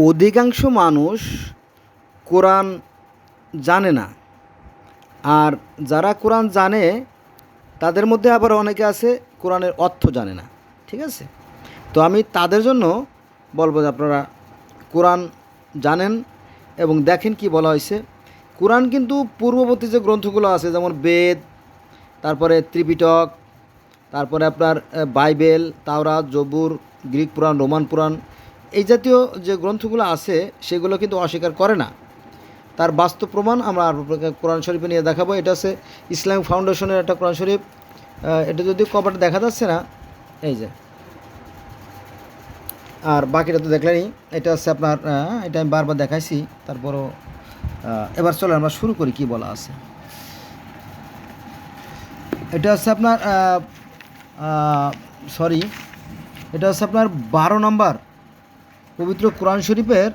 অধিকাংশ মানুষ কোরআন জানে না। আর যারা কোরআন জানে তাদের মধ্যে আবার অনেকে আছে কোরআনের অর্থ জানে না। ঠিক আছে? তো আমি তাদের জন্য বলবো যে আপনারা কোরআন জানেন এবং দেখেন কি বলা হয়েছে। কোরআন কিন্তু পূর্ববর্তী যে গ্রন্থগুলো আছে, যেমন বেদ, তারপরে ত্রিপিটক, তারপরে আপনার বাইবেল, তাওরাত, জবুর, গ্রিক পুরাণ, রোমান পুরাণ, এই জাতীয় যে গ্রন্থগুলো আছে সেগুলো কিন্তু অস্বীকার করে না। তার বাস্তব প্রমাণ আমরা কোরআন শরীফে নিয়ে দেখাবো। এটা হচ্ছে ইসলামিক ফাউন্ডেশনের একটা কোরআন শরীফ। এটা যদি কভারটা দেখা যাচ্ছে না, এই যে, আর বাকিটা তো দেখলেনই। এটা হচ্ছে আপনার এটা আমি বারবার দেখাইছি, তারপরও এবার চলে আমরা শুরু করি কি বলা আছে। এটা হচ্ছে আপনার সরি এটা হচ্ছে আপনার 12 নম্বর পবিত্র কোরআন শরীফের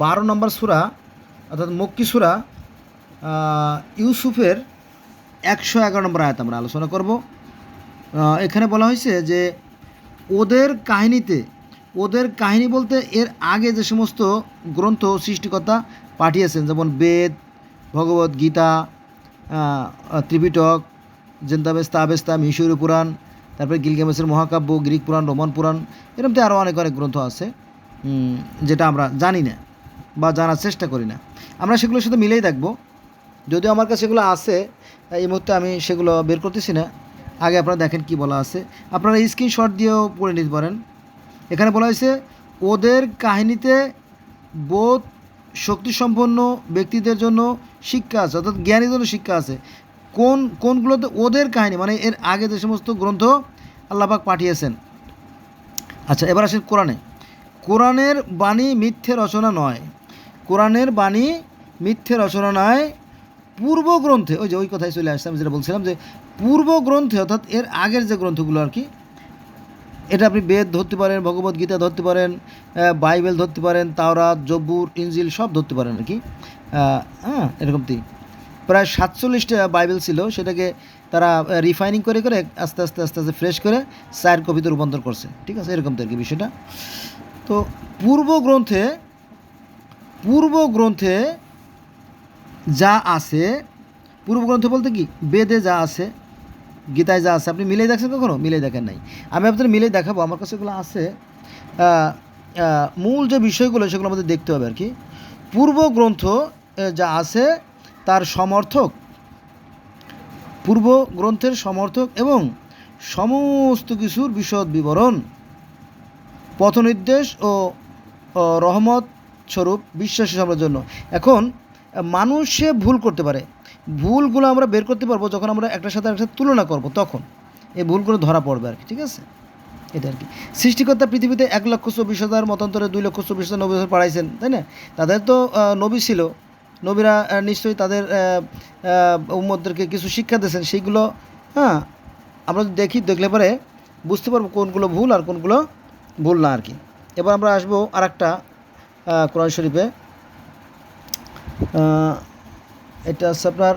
12 নম্বর সূরা, অর্থাৎ মক্কি সূরা ইউসুফের 111 নম্বর আয়াত আমরা আলোচনা করব। এখানে বলা হয়েছে যে ওদের কাহিনী বলতে এর আগে যে সমস্ত গ্রন্থ সৃষ্টিকর্তা পাঠিয়েছেন, যেমন বেদ, ভগবত গীতা, ত্রিপিটক, জেন্দাবেস্তা, মিশরীয় পুরাণ, তারপরে গিলগামেশের মহাকাব্য, গ্রিক পুরাণ, রোমান পুরাণ, এরকম আরও অনেক গ্রন্থ আছে যেটা আমরা জানি না বা জানার চেষ্টা করি না। আমরা সেগুলোর সাথে মিলেই দেখব। যদিও আমার কাছে সেগুলো আছে, এই মুহূর্তে আমি সেগুলো বের করতেছি না। আগে আপনারা দেখেন কি বলা আছে, আপনারা স্ক্রিনশট দিয়েও পড়ে নিতে পারেন। এখানে বলা হয়েছে ওদের কাহিনীতে বোধ শক্তিসম্পন্ন ব্যক্তিদের জন্য শিক্ষা আছে, অর্থাৎ জ্ঞানীর জন্য শিক্ষা আছে। কোনগুলোতে ওদের কাহিনী, মানে এর আগে যে সমস্ত গ্রন্থ আল্লাহ পাক পাঠিয়েছেন। আচ্ছা, এবার আসেন কোরআনের বাণী মিথ্যে রচনা নয়। কোরআনের বাণী মিথ্যে রচনা নয়। পূর্ব গ্রন্থে, ওই কথায় চলে আসছে, আমি যেটা বলছিলাম যে পূর্ব গ্রন্থে, অর্থাৎ এর আগের যে গ্রন্থগুলো আর কি, এটা আপনি বেদ ধরতে পারেন, ভগবত গীতা ধরতে পারেন, বাইবেল ধরতে পারেন, তাওরাত, জব্বুর, ইনজিল সব ধরতে পারেন আর কি। এরকমই প্রায় 47টা বাইবেল ছিল, সেটাকে তারা রিফাইনিং করে আস্তে আস্তে ফ্রেশ করে 4 কপিতে রূপান্তর করছে। ঠিক আছে, এরকম তো আর কি বিষয়টা। তো পূর্ব গ্রন্থে যা আছে, পূর্ব গ্রন্থ বলতে কি, বেদে যা আছে, গীতায় যা আছে, আপনি মিলেই দেখছেন কখনো? মিলেই দেখেন নাই। আমি আপনাদের মিলেই দেখাবো, আমার কাছে এগুলো আছে। মূল যে বিষয়গুলো সেগুলো আমাদের দেখতে হবে আর কি। পূর্ব গ্রন্থ যা আছে তার সমর্থক, পূর্ব গ্রন্থের সমর্থক এবং সমস্ত কিছুর বিশদ বিবরণ, পথনির্দেশ ও রহমত স্বরূপ বিশ্বাসী সবার জন্য। এখন মানুষে ভুল করতে পারে, ভুলগুলো আমরা বের করতে পারবো যখন আমরা একটার সাথে একটা তুলনা করব, তখন এই ভুলগুলো ধরা পড়বে আর কি। ঠিক আছে, এটা আর কি। সৃষ্টিকর্তা পৃথিবীতে 1,24,000 মতান্তরে 2,24,000 নবী পাঠাইছেন, তাই না? তাদের তো নবী ছিল, নবীরা নিশ্চয়ই তাদের উম্মতদেরকে কিছু শিক্ষা দিয়েছেন, সেইগুলো আমরা দেখলে পরে বুঝতে পারবো কোনগুলো ভুল আর কোনগুলো ভুল না আর কি। এবার আমরা আসবো আর একটা কোরআন শরীফে। এটা হচ্ছে আপনার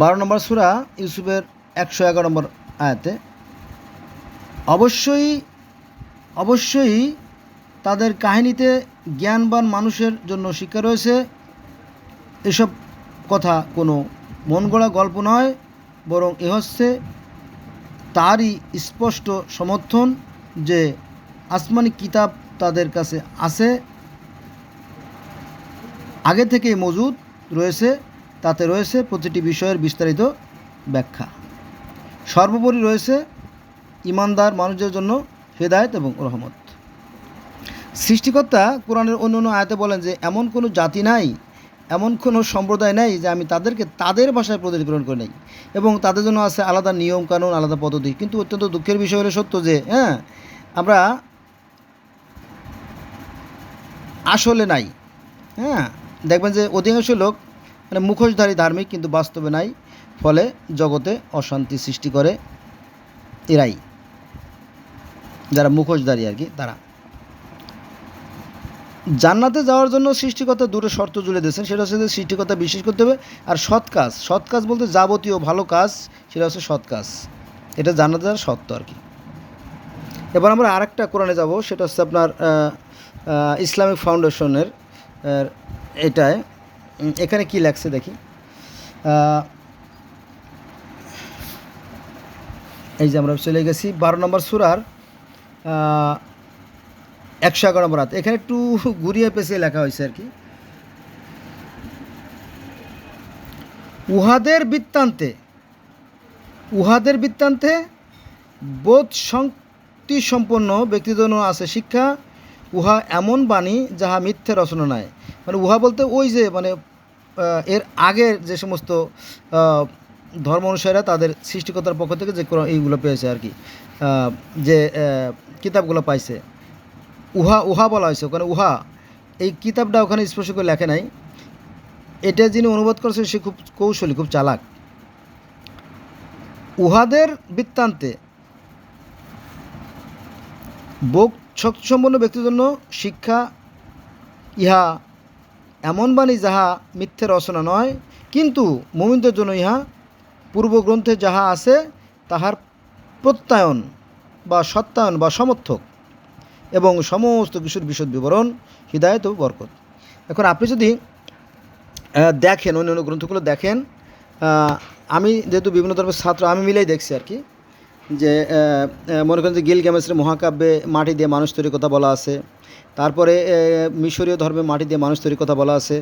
12 নম্বর সূরা ইউসুফের 111 নম্বর আয়াতে, অবশ্যই তাদের কাহিনীতে জ্ঞানবান মানুষের জন্য শিক্ষা রয়েছে। এসব কথা কোনো মন গড়া গল্প নয়, বরং এ হচ্ছে তারই স্পষ্ট সমর্থন যে আসমানি কিতাব তাদের কাছে আছে, আগে থেকেই মজুদ রয়েছে, তাতে রয়েছে প্রতিটি বিষয়ের বিস্তারিত ব্যাখ্যা। সর্বোপরি রয়েছে ইমানদার মানুষদের জন্য হেদায়েত এবং রহমত। সৃষ্টিকর্তা কোরআনের অন্য আয়াতে বলেন যে এমন কোনো জাতি নাই, এমন কোনো সম্প্রদায় নাই যে আমি তাদেরকে তাদের ভাষায় প্রতিফলন করে নেই, এবং তাদের জন্য আছে আলাদা নিয়ম কানুন, আলাদা পদ্ধতি। কিন্তু অত্যন্ত দুঃখের বিষয় হলো সত্য যে আমরা আসলে নাই। দেখবেন যে অধিকাংশ লোক মানে মুখোশধারী ধার্মিক, কিন্তু বাস্তবে নাই, ফলে জগতে অশান্তি সৃষ্টি করে এরাই, যারা মুখোশধারী আর কি। তারা জান্নাতে যাওয়ার জন্য সৃষ্টিকর্তা দুটো শর্ত জুড়ে দিয়েছেন, সেটা হচ্ছে যে সৃষ্টিকর্তা বিশ্বাস করতে হবে, আর সৎ কাজ বলতে যাবতীয় ভালো কাজ, সেটা হচ্ছে সৎ কাজ। এটা জান্নাতে যাওয়ার শর্ত আর কি। এবার আমরা আরেকটা কোরআনে যাব, সেটা হচ্ছে আপনার ইসলামিক ফাউন্ডেশনের এটায়। এখানে কি লেখছে দেখি। এই যে আমরা চলে গেছি 12 নম্বর সূরার 111 নম্বর আয়াত। এখানে একটু ঘুরিয়ে পেঁচিয়ে লেখা হয়েছে আর কি। উহাদের বৃত্তান্তে বোধ শক্তি সম্পন্ন ব্যক্তির জন্য আছে শিক্ষা, উহা এমন বাণী যাহা মিথ্যে রচনা নয়। মানে উহা বলতে ওই যে মানে এর আগের যে সমস্ত ধর্ম অনুসারীরা তাদের সৃষ্টিকর্তার পক্ষ থেকে যে এইগুলো পেয়েছে আর কি, যে কিতাবগুলো পাইছে, উহা বলা হয়েছে ওখানে। উহা এই কিতাবটা ওখানে স্পষ্ট করে লেখে নাই। এটা যিনি অনুবাদ করেছে সে খুব কৌশলী, খুব চালাক। উহাদের বৃত্তান্তে বোধ শক্তিসম্পন্ন ব্যক্তির জন্য শিক্ষা, ইহা এমন বাণী যাহা মিথ্যে রচনা নয়, কিন্তু মুমিনদের জন্য ইহা পূর্বগ্রন্থে যাহা আছে তাহার প্রত্যয়ন বা সত্যায়ন বা সমর্থক, এবং সমস্ত কিছুর বিশদ বিবরণ, হিদায়ত ও বরকত। এখন আপনি যদি দেখেন অন্য গ্রন্থগুলো দেখেন, আমি যেহেতু বিভিন্ন ধর্মের ছাত্র, আমি মিলেই দেখছি আর কি, যে মনে করেন যে গিলগামেশের মহাকাব্যে মাটি দিয়ে মানুষ তৈরির কথা বলা আছে। তারপরে মিশরীয় ধর্মে মাটি দিয়ে মানুষ তৈরির কথা বলা আছে।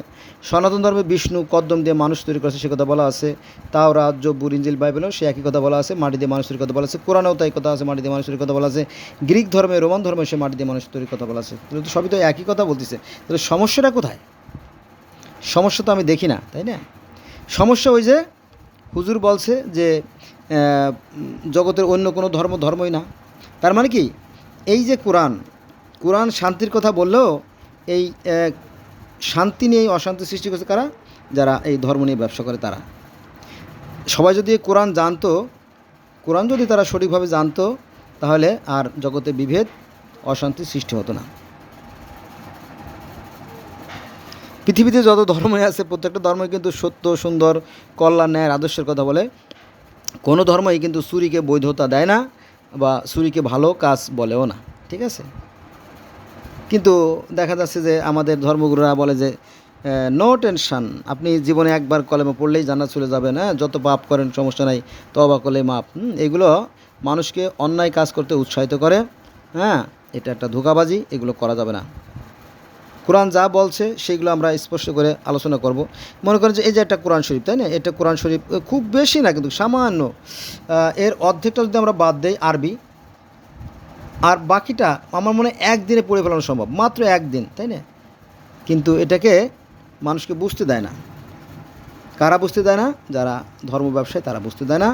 সনাতন ধর্মে বিষ্ণু কদ্দম দিয়ে মানুষ তৈরি করেছে সে কথা বলা আছে। তাওরাত, জব্বুর, ইনজিল, বাইবেলেও সে একই কথা বলা আছে, মাটি দিয়ে মানুষ তৈরির কথা বলা আছে। কোরআনেও তাই কথা আছে, মাটি দিয়ে মানুষ তৈরির কথা বলা আছে। গ্রিক ধর্মে, রোমান ধর্মে সে মাটি দিয়ে মানুষ তৈরির কথা বলা আছে। তাহলে তো সবই তো একই কথা বলতেছে। তাহলে সমস্যাটা কোথায়? সমস্যা তো আমি দেখি না, তাই না? সমস্যা ওই যে হুজুর বলছে যে জগতের অন্য কোনো ধর্মই না। তার মানে কি, এই যে কোরআন শান্তির কথা বললেও এই শান্তি নিয়ে অশান্তি সৃষ্টি করছে কারা? যারা এই ধর্ম নিয়ে ব্যবসা করে তারা। সবাই যদি কোরআন জানতো, কোরআন যদি তারা সঠিকভাবে জানতো, তাহলে আর জগতে বিভেদ, অশান্তি সৃষ্টি হতো না। পৃথিবীতে যত ধর্মই আছে প্রত্যেকটা ধর্মই কিন্তু সত্য, সুন্দর, কল্যাণ, ন্যায়ের আদর্শের কথা বলে। কোনো ধর্মই কিন্তু চুরিকে বৈধতা দেয় না বা চুরিকে ভালো কাজ বলেও না, ঠিক আছে? কিন্তু দেখা যাচ্ছে যে আমাদের ধর্মগুরুরা বলে যে নো টেনশন, আপনি জীবনে একবার কলেমা পড়লেই জান্নাত চলে যাবেন, হ্যাঁ, যত পাপ করেন সমস্যা নাই, তওবা করলে মাপ। এগুলো মানুষকে অন্যায় কাজ করতে উৎসাহিত করে, হ্যাঁ, এটা একটা ধোঁকাবাজি, এগুলো করা যাবে না। কোরআন যা বলছে সেগুলো আমরা স্পষ্ট করে আলোচনা করব। মনে করেন যে এই যে একটা কোরআন শরীফ, তাই না? এটা কোরআন শরীফ খুব বেশি না, কিন্তু সামান্য, এর অর্ধেকটা যদি আমরা বাদ দেই আরবি, আর বাকিটা আমার মনে হয় একদিনে পড়ে ফেলানো সম্ভব, মাত্র একদিন, তাই না? কিন্তু এটাকে মানুষকে বুঝতে দেয় না। কারা বুঝতে দেয় না? যারা ধর্ম ব্যবসায়ী, তারা বুঝতে দেয় না।